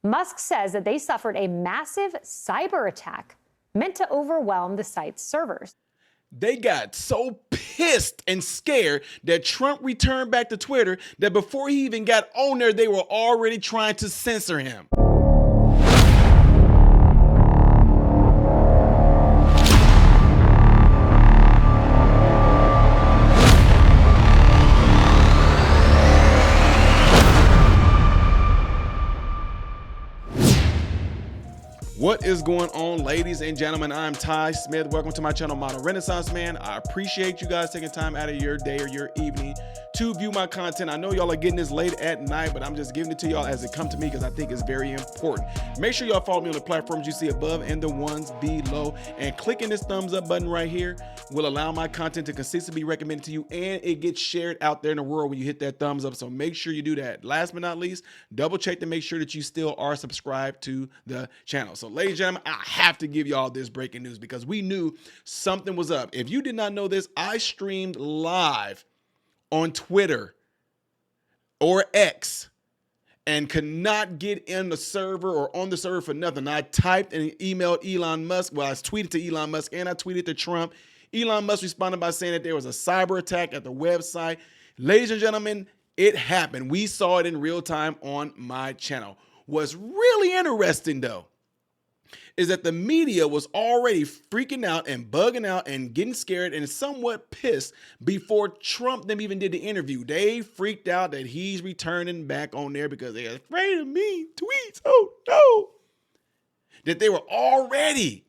Musk says that they suffered a massive cyber attack meant to overwhelm the site's servers. They got so pissed and scared that Trump returned back to Twitter that before he even got on there, they were already trying to censor him. What is going on, ladies and gentlemen? I'm Ty Smith. Welcome to my channel, Modern Renaissance Man. I appreciate you guys taking time out of your day or your evening to view my content. I know y'all are getting this late at night, but I'm just giving it to y'all as it comes to me because I think it's very important. Make sure y'all follow me on the platforms you see above and the ones below. And clicking this thumbs up button right here will allow my content to consistently be recommended to you, and it gets shared out there in the world when you hit that thumbs up. So make sure you do that. Last but not least, double check to make sure that you still are subscribed to the channel. So ladies and gentlemen, I have to give y'all this breaking news because we knew something was up. If you did not know this, I streamed live on Twitter or X and could not get in the server or on the server for nothing. I typed and emailed Elon Musk. Well, I tweeted to Elon Musk and I tweeted to Trump. Elon Musk responded by saying that there was a cyber attack at the website. Ladies and gentlemen, it happened. We saw it in real time on my channel. What's really interesting though is that the media was already freaking out and bugging out and getting scared and somewhat pissed before Trump them even did the interview. They freaked out that he's returning back on there because they're afraid of mean tweets. Oh no. That they were already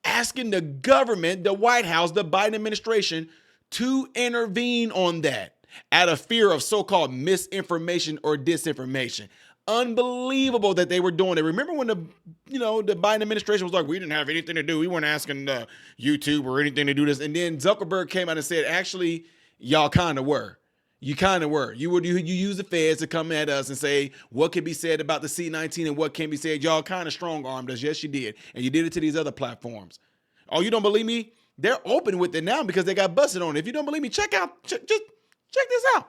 asking the government, the White House, the Biden administration to intervene on that out of fear of so-called misinformation or disinformation. Unbelievable that they were doing it. Remember when the Biden administration was like, we didn't have anything to do. We weren't asking YouTube or anything to do this. And then Zuckerberg came out and said, actually, y'all kind of were. You kind of were. You use the feds to come at us and say what can be said about the C-19 and what can be said. Y'all kind of strong-armed us. Yes, you did. And you did it to these other platforms. Oh, you don't believe me? They're open with it now because they got busted on it. If you don't believe me, just check this out.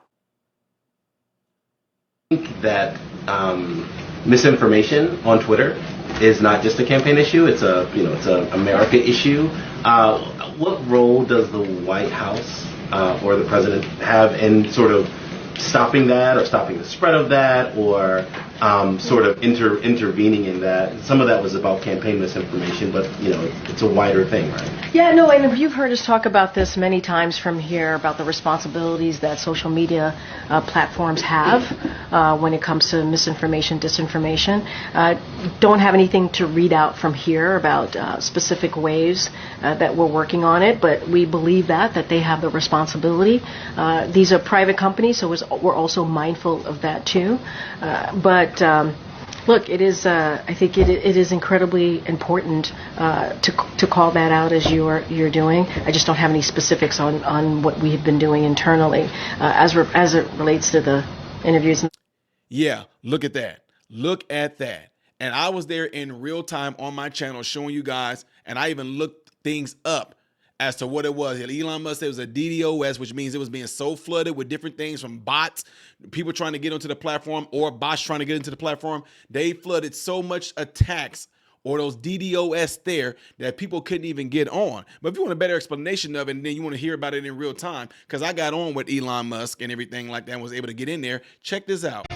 That misinformation on Twitter is not just a campaign issue; it's a America issue. What role does the White House or the president have in sort of stopping that, or stopping the spread of that, or sort of intervening in that? Some of that was about campaign misinformation, but it's a wider thing, right? Yeah, no, and you've heard us talk about this many times from here about the responsibilities that social media platforms have when it comes to misinformation, disinformation. Don't have anything to read out from here about specific ways that we're working on it, but we believe that they have the responsibility. These are private companies, so we're also mindful of that too. But look, it is. I think it is incredibly important to call that out as you're doing. I just don't have any specifics on what we have been doing internally as it relates to the interviews. Yeah, look at that. Look at that. And I was there in real time on my channel showing you guys, and I even looked things up as to what it was. Elon Musk said it was a DDoS, which means it was being so flooded with different things from bots, people trying to get onto the platform, or bots trying to get into the platform. They flooded so much attacks or those DDoS there that people couldn't even get on. But if you want a better explanation of it, and then you want to hear about it in real time, because I got on with Elon Musk and everything like that and was able to get in there, check this out.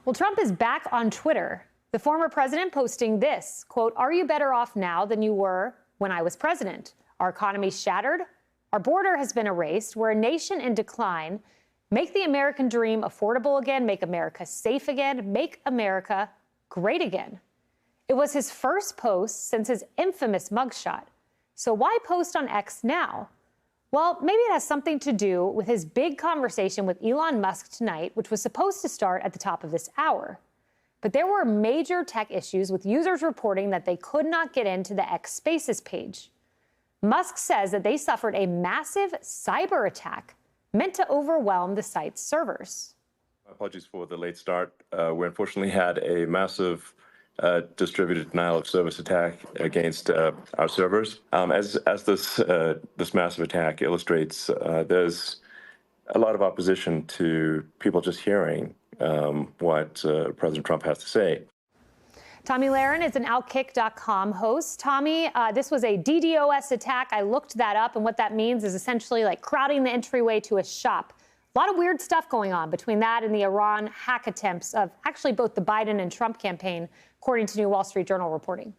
Well, Trump is back on Twitter. The former president posting this, quote, "Are you better off now than you were when I was president? Our economy's shattered. Our border has been erased. We're a nation in decline. Make the American dream affordable again. Make America safe again. Make America great again." It was his first post since his infamous mugshot. So why post on X now? Well, maybe it has something to do with his big conversation with Elon Musk tonight, which was supposed to start at the top of this hour. But there were major tech issues with users reporting that they could not get into the X Spaces page. Musk says that they suffered a massive cyber attack meant to overwhelm the site's servers. Apologies for the late start. We unfortunately had a massive distributed denial of service attack against our servers. As this massive attack illustrates, there's a lot of opposition to people just hearing what President Trump has to say. Tommy Lahren is an Outkick.com host. Tommy, this was a DDoS attack. I looked that up, and what that means is essentially like crowding the entryway to a shop. A lot of weird stuff going on between that and the Iran hack attempts of actually both the Biden and Trump campaign, according to New Wall Street Journal reporting.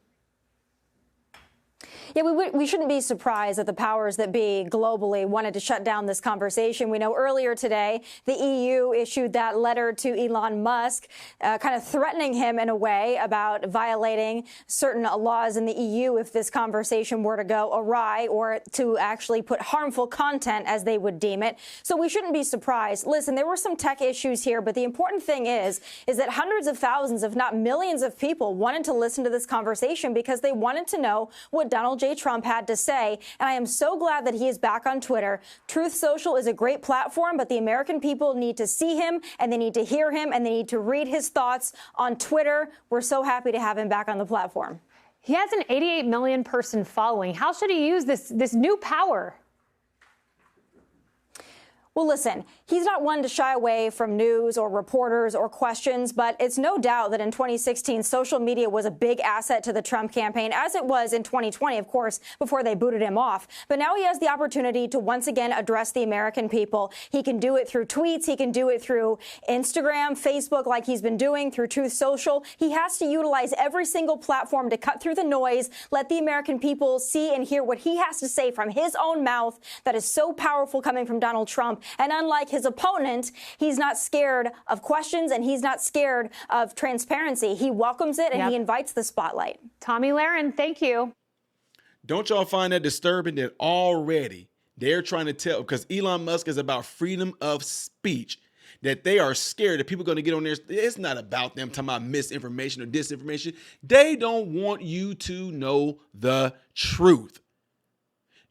Yeah, we shouldn't be surprised that the powers that be globally wanted to shut down this conversation. We know earlier today the EU issued that letter to Elon Musk, kind of threatening him in a way about violating certain laws in the EU if this conversation were to go awry or to actually put harmful content as they would deem it. So we shouldn't be surprised. Listen, there were some tech issues here, but the important thing is that hundreds of thousands, if not millions of people wanted to listen to this conversation because they wanted to know what Donald J. Trump had to say, and I am so glad that he is back on Twitter. Truth Social is a great platform, but the American people need to see him, and they need to hear him, and they need to read his thoughts on Twitter. We're so happy to have him back on the platform. He has an 88 million person following. How should he use this new power? Well, listen, he's not one to shy away from news or reporters or questions, but it's no doubt that in 2016, social media was a big asset to the Trump campaign, as it was in 2020, of course, before they booted him off. But now he has the opportunity to once again address the American people. He can do it through tweets. He can do it through Instagram, Facebook, like he's been doing, through Truth Social. He has to utilize every single platform to cut through the noise, let the American people see and hear what he has to say from his own mouth that is so powerful coming from Donald Trump. And unlike his opponent, he's not scared of questions and he's not scared of transparency. He welcomes it and he invites the spotlight. Tommy Lahren, thank you. Don't y'all find that disturbing that already they're trying to tell, because Elon Musk is about freedom of speech, that they are scared that people are going to get on there. It's not about them talking about misinformation or disinformation. They don't want you to know the truth.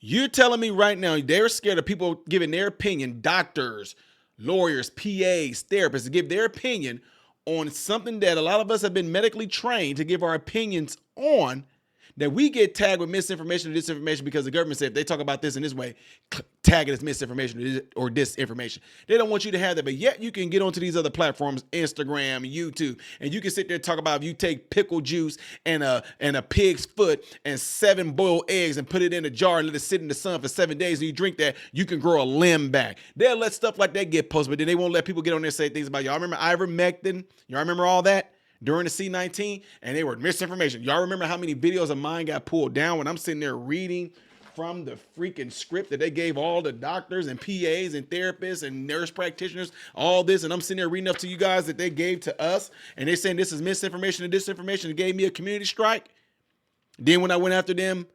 You're telling me right now they're scared of people giving their opinion, doctors, lawyers, PAs, therapists, to give their opinion on something that a lot of us have been medically trained to give our opinions on, that we get tagged with misinformation or disinformation because the government said if they talk about this in this way, tag it as misinformation or disinformation. They don't want you to have that, but yet you can get onto these other platforms, Instagram, YouTube, and you can sit there and talk about if you take pickle juice and a pig's foot and 7 boiled eggs and put it in a jar and let it sit in the sun for 7 days and you drink that, you can grow a limb back. They'll let stuff like that get posted, but then they won't let people get on there and say things about, y'all remember ivermectin? Y'all remember all that? During the C-19, and they were misinformation. Y'all remember how many videos of mine got pulled down when I'm sitting there reading from the freaking script that they gave all the doctors and PAs and therapists and nurse practitioners, all this, and I'm sitting there reading up to you guys that they gave to us, and they're saying this is misinformation and disinformation and gave me a community strike. Then when I went after them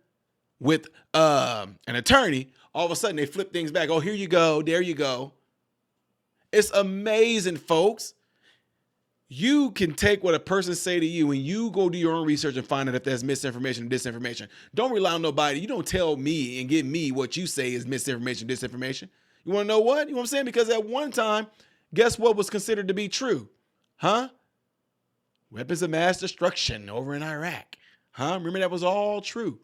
with an attorney, all of a sudden they flip things back. Oh, here you go. There you go. It's amazing, folks. You can take what a person say to you and you go do your own research and find out if that's misinformation or disinformation. Don't rely on nobody. You don't tell me and give me what you say is misinformation, disinformation. You want to know what? You know what I'm saying? Because at one time, guess what was considered to be true? Huh? Weapons of mass destruction over in Iraq. Huh? Remember that was all true.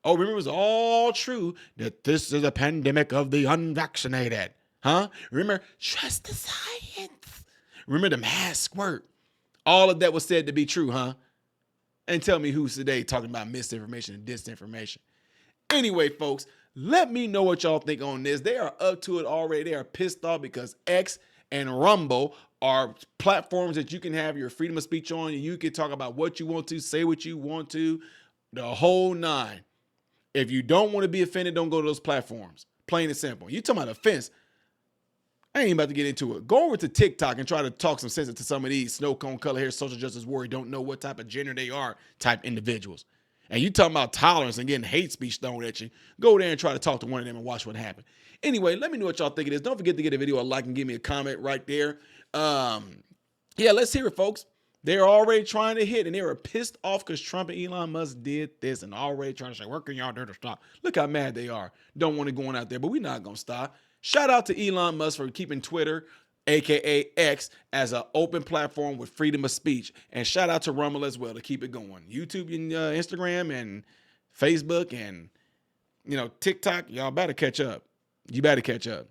Oh, remember it was all true that this is a pandemic of the unvaccinated. Huh? Remember, trust the science. Remember the mask work. All of that was said to be true, huh? And tell me who's today talking about misinformation and disinformation. Anyway, folks, let me know what y'all think on this. They are up to it already. They are pissed off because X and Rumble are platforms that you can have your freedom of speech on. And you can talk about what you want to, say what you want to, the whole nine. If you don't want to be offended, don't go to those platforms. Plain and simple. You talking about offense. I ain't about to get into it. Go over to TikTok and try to talk some sense to some of these snow cone, color hair, social justice warrior, don't know what type of gender they are type individuals. And you talking about tolerance and getting hate speech thrown at you. Go there and try to talk to one of them and watch what happens. Anyway, let me know what y'all think of this. Don't forget to give the video a like and give me a comment right there. Yeah, let's hear it, folks. They're already trying to hit, and they were pissed off because Trump and Elon Musk did this and already trying to say, what can y'all do to stop? Look how mad they are. Don't want to go on out there, but we're not going to stop. Shout out to Elon Musk for keeping Twitter, a.k.a. X, as an open platform with freedom of speech. And shout out to Rumble as well to keep it going. YouTube and Instagram and Facebook and, TikTok, y'all better catch up. You better catch up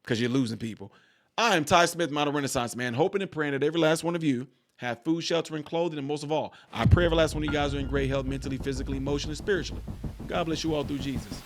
because you're losing people. I am Ty Smith, Model Renaissance Man, hoping and praying that every last one of you have food, shelter, and clothing. And most of all, I pray every last one of you guys are in great health, mentally, physically, emotionally, spiritually. God bless you all through Jesus.